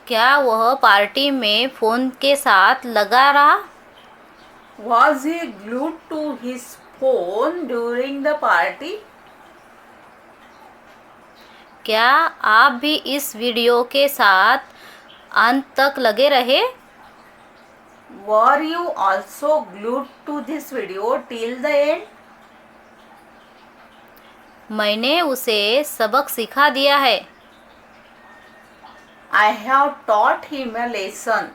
क्या वह पार्टी में फोन के साथ लगा रहा? Was he glued to his phone during the party? क्या आप भी इस वीडियो के साथ अंत तक लगे रहे? Were you also glued to this video till the end? मैंने उसे सबक सिखा दिया है। I have taught him a lesson.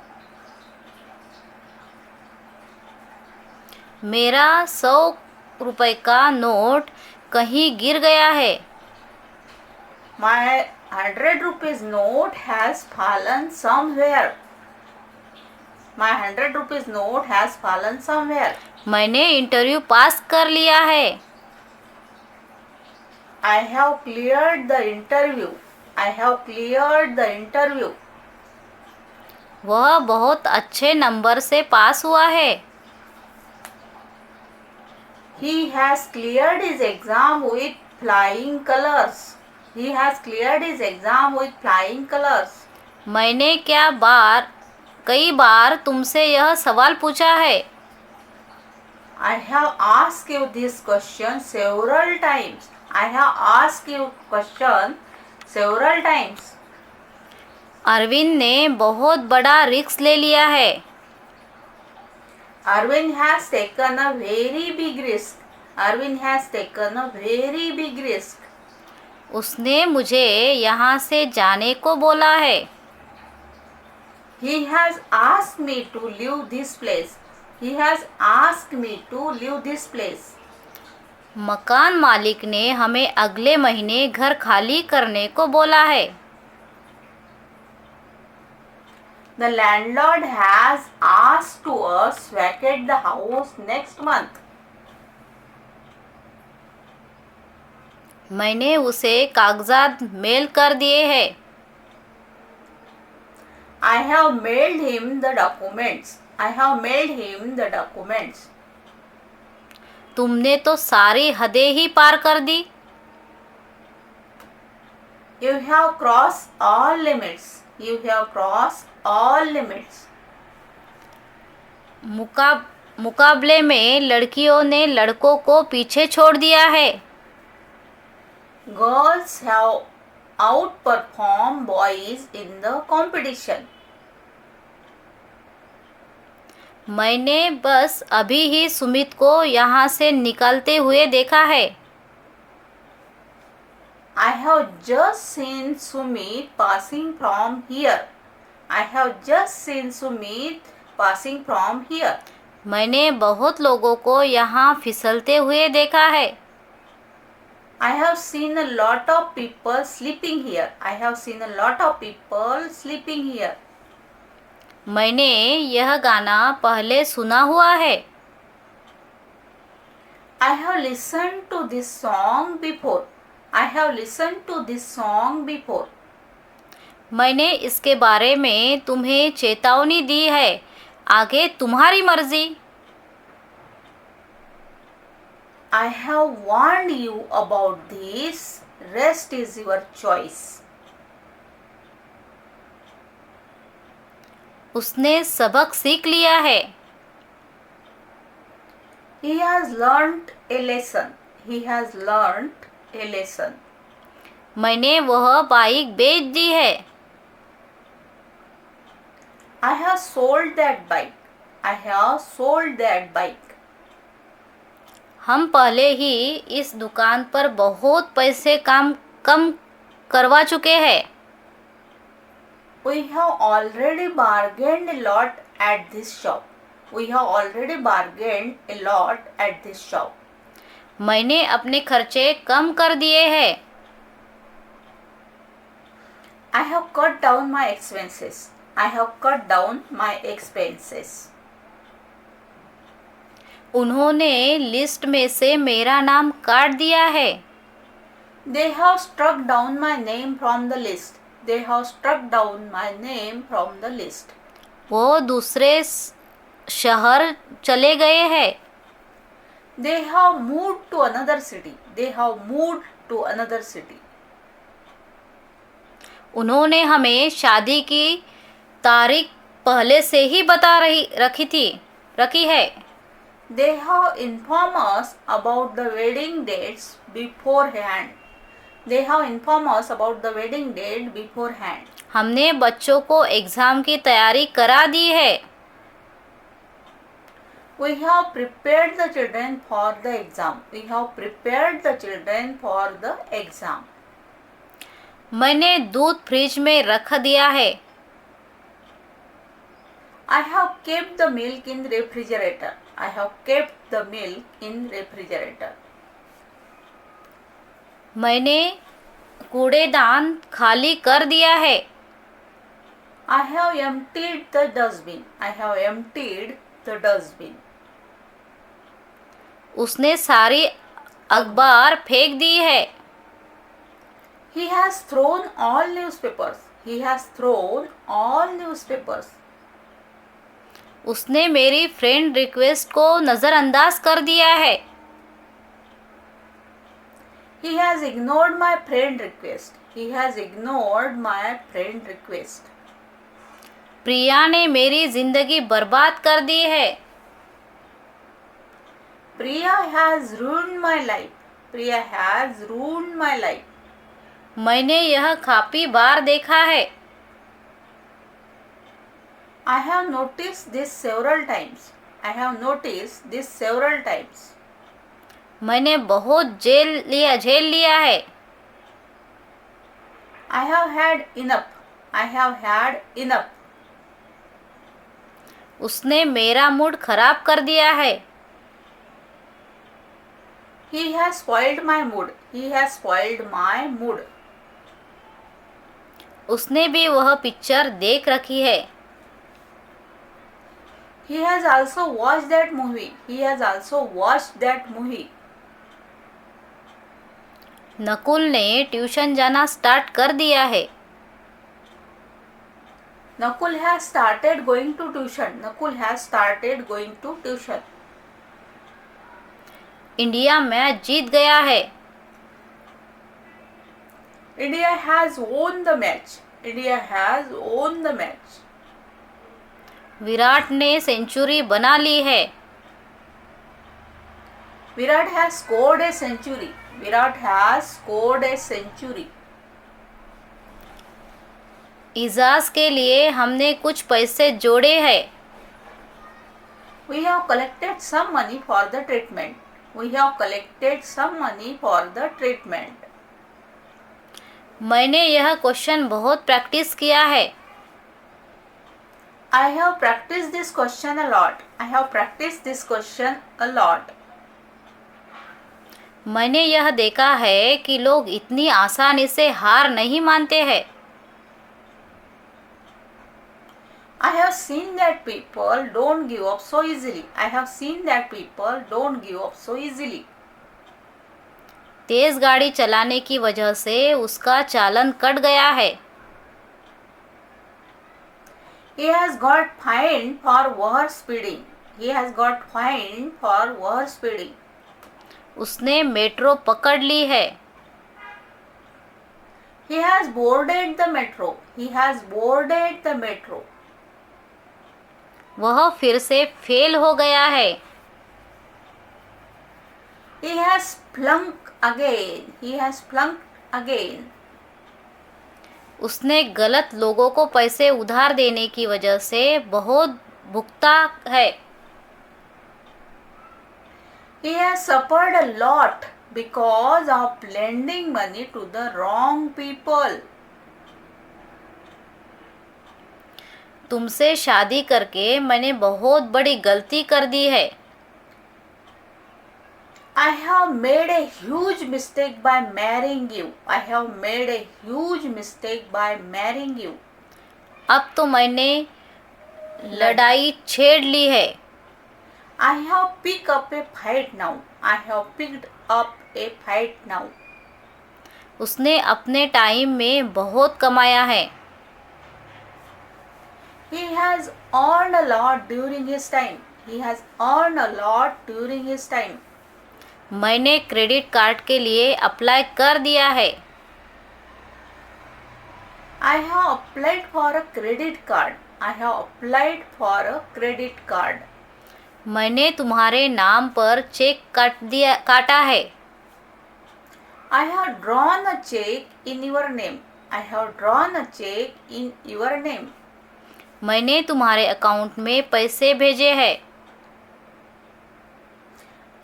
मेरा 100 रुपए का नोट कहीं गिर गया है। My 100 rupees note has fallen somewhere. My 100 rupees note has fallen somewhere. मैंने इंटरव्यू पास कर लिया है। I have cleared the interview. I have cleared the interview. वह बहुत अच्छे नंबर से पास हुआ है। He has cleared his exam with flying colors. He has cleared his exam with flying colors. मैंने कई बार तुमसे यह सवाल पूछा है। I have asked you this question several times. I have asked you question several times. Arvind ने बहुत बड़ा रिस्क ले लिया है। Arvind has taken a very big risk. Arvind has taken a very big risk. उसने मुझे यहाँ से जाने को बोला है। He has asked me to leave this place. He has asked me to leave this place. मकान मालिक ने हमें अगले महीने घर खाली करने को बोला है। The landlord has asked to us vacate the house next month. मैंने उसे कागजात मेल कर दिए हैं। I have mailed him the documents. I have mailed him the documents. तुमने तो सारी हदें ही पार कर दी। You have crossed all limits. You have crossed all limits. मुकाबले में लड़कियों ने लड़कों को पीछे छोड़ दिया है। Girls have outperformed boys in the competition. मैंने बस अभी ही सुमित को यहाँ से निकलते हुए देखा है। I have just seen Sumit passing from here. I have just seen Sumit passing from here. मैंने बहुत लोगों को यहाँ फिसलते हुए देखा है। I have seen a lot of people sleeping here. I have seen a lot of people sleeping here. मैंने यह गाना पहले सुना हुआ है। I have listened to this song before. I have listened to this song before. मैंने इसके बारे में तुम्हें चेतावनी दी है, आगे तुम्हारी मर्जी। I have warned you about this. Rest is your choice. उसने सबक सीख लिया है। He has learnt a lesson. He has learnt a lesson. मैंने वह बाइक बेच दी है। I have sold that bike. I have sold that bike. हम पहले ही इस दुकान पर बहुत पैसे कम करवा चुके हैं। We have already bargained a lot at this shop. We have already bargained a lot at this shop. मैंने अपने खर्चे कम कर दिए हैं। I have cut down my expenses. I have cut down my expenses. उन्होंने लिस्ट में से मेरा नाम काट दिया है। They have struck down my name from the list. They have struck down my name from the list. वो दूसरे शहर चले गए हैं। They have moved to another city. They have moved to another city. उन्होंने हमें शादी की तारीख पहले से ही रखी है। They have informed us about the wedding dates beforehand. They have informed us about the wedding date beforehand. हमने बच्चों को एग्ज़ाम की तैयारी करा दी है। We have prepared the children for the exam. We have prepared the children for the exam. मैंने दूध fridge में रख दिया है। I have kept the milk in refrigerator. I have kept the milk in refrigerator. मैंने कूड़ेदान खाली कर दिया है। I have emptied the dustbin. I have emptied the dustbin. उसने सारी अखबार फेंक दी है। He has thrown all newspapers. He has thrown all newspapers. उसने मेरी फ्रेंड रिक्वेस्ट को नज़रअंदाज कर दिया है। He has ignored my friend request. He has ignored my friend request. प्रिया ने मेरी ज़िंदगी बर्बाद कर दी है। Priya has ruined my life. Priya has ruined my life. मैंने यह काफ़ी बार देखा है। I have noticed this several times. I have noticed this several times. मैंने बहुत झेल लिया है। I have had enough. I have had enough. उसने मेरा मूड खराब कर दिया है। He has spoiled my mood. He has spoiled my mood. उसने भी वह पिक्चर देख रखी है। He has also watched that movie. He has also watched that movie. Nakul ने ट्यूशन जाना स्टार्ट कर दिया है। Nakul has started going to tuition. Nakul has started going to tuition. India match जीत गया है। India has won the match. India has won the match. Virat ने century बना ली है। Virat has scored a century. Virat has scored a century. Ejaz के लिए हमने कुछ पैसे जोड़े हैं। We have collected some money for the treatment. We have collected some money for the treatment. मैंने यह क्वेश्चन बहुत प्रैक्टिस किया है। I have practiced this question a lot. I have practiced this question a lot. मैंने यह देखा है कि लोग इतनी आसानी से हार नहीं मानते हैं। I have seen that people don't give up so easily. I have seen that people don't give up so easily. तेज़ गाड़ी चलाने की वजह से उसका चालान कट गया है। He has got fined for over speeding. He has got fined for over speeding. उसने मेट्रो पकड़ ली है। He has boarded the metro. He has boarded the metro. वह फिर से फेल हो गया है। He has flunked again. He has flunked again. उसने गलत लोगों को पैसे उधार देने की वजह से बहुत भुगता है। He has suffered a lot because of lending money to the wrong people. तुमसे शादी करके मैंने बहुत बड़ी गलती कर दी है। I have made a huge mistake by marrying you. I have made a huge mistake by marrying you. अब तो मैंने लड़ाई छेड़ ली है। I have picked up a fight now. I have picked up a fight now. उसने अपने time में बहुत कमाया है। He has earned a lot during his time. He has earned a lot during his time. मैंने credit card के लिए apply कर दिया है। I have applied for a credit card. I have applied for a credit card. मैंने तुम्हारे नाम पर चेक काटा है। I have drawn a check in your name. I have drawn a check in your name. मैंने तुम्हारे account में पैसे भेजे हैं।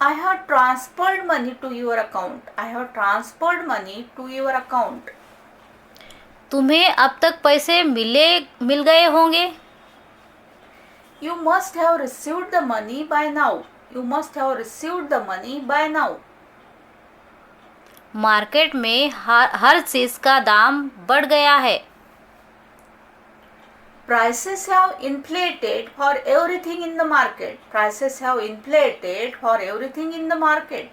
I have transferred money to your account. I have transferred money to your account. तुम्हें अब तक पैसे मिल गए होंगे। You must have received the money by now. You must have received the money by now. Market में हर चीज का दाम बढ़ गया है। Prices have inflated for everything in the market. Prices have inflated for everything in the market.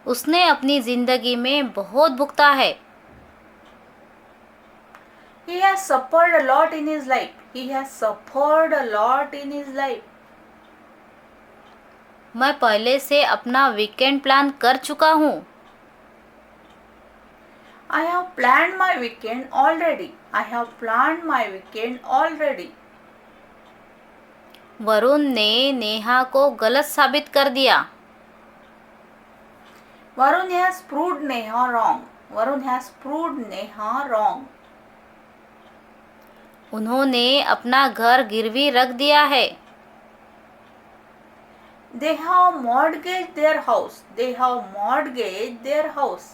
उसने अपनी जिंदगी में बहुत भुगता है। He has suffered a lot in his life. He has suffered a lot in his life. मैं पहले से अपना वीकेंड प्लान कर चुका हूँ। I have planned my weekend already. I have planned my weekend already. Varun ने नेहा को गलत साबित कर दिया। Varun has proved Neha wrong. Varun has proved Neha wrong. उन्होंने अपना घर गिरवी रख दिया है। They have mortgaged their house. They have mortgaged their house.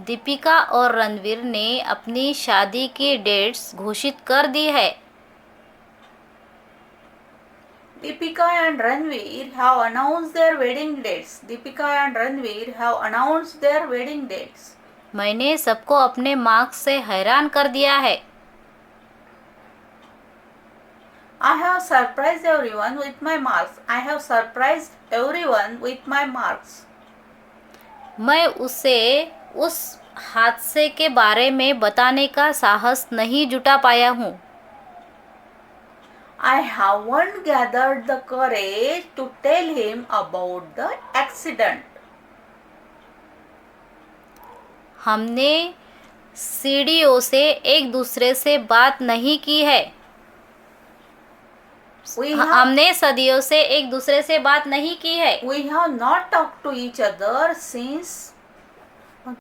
Deepika और रणवीर ने अपनी शादी की डेट्स घोषित कर दी है। Deepika and Ranveer have announced their wedding dates. Deepika and Ranveer have announced their wedding dates. मैंने सबको अपने मार्क्स से हैरान कर दिया है। I have surprised everyone with my marks. I have surprised everyone with my marks. मैं उसे उस हादसे के बारे में बताने का साहस नहीं जुटा पाया हूँ। I haven't gathered the courage to tell him about the accident. हमने सीढ़ियों से एक दूसरे से बात नहीं की है। हमने सदियों से एक दूसरे से बात नहीं की है। We have not talked to each other since